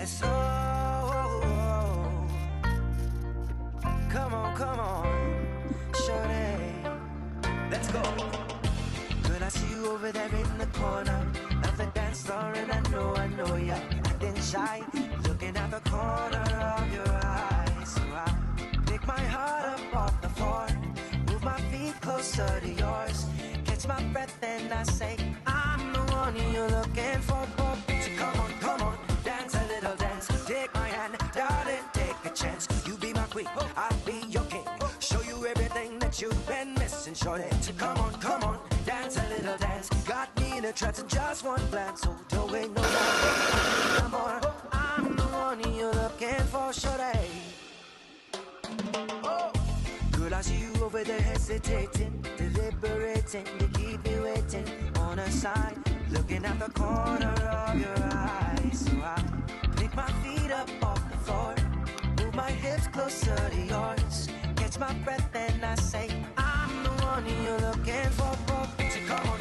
Yes, oh, come on, shorty, let's go. Girl, I see you over there in the corner of the dance floor, and I know you're acting shy, looking at the corner of your eyes. So I pick my heart up off the floor, move my feet closer to yours, catch my breath and I say, I'm the one you're looking for. So come on, dance a little dance. Take my hand, darling, take a chance. You be my queen, I'll be your king. Show you everything that you've been missing, shorty. So come on, dance a little dance. Got me in a trance in just one glance, so don't wait no more. I'm the one you're looking for, shorty. Girl, I see you over there hesitating, deliberating, to keep me waiting on a side, looking at the corner of your eyes. So I pick my feet up off the floor, move my hips closer to yours, catch my breath and I say, I'm the one you're looking for. So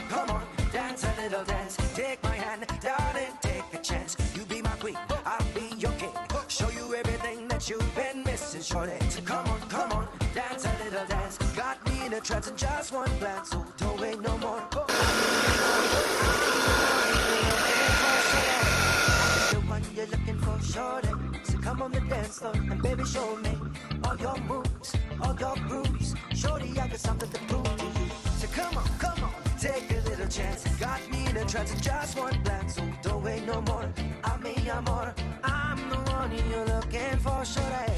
come on, dance a little dance. Take my hand, darling, take a chance. You be my queen, I'll be your king. Show you everything that you've been missing, shorty. So come on, dance a little dance. Got me in a trance in just one glance, so don't wait no more. The one you're looking for, shorty. So come on the dance floor and baby show me all your moves, all your grooves. Shorty, I got something to prove to you. So come on, take a little chance. Got me in a trance in just one glance, so don't wait no more. I'm the one you're looking for, shorty.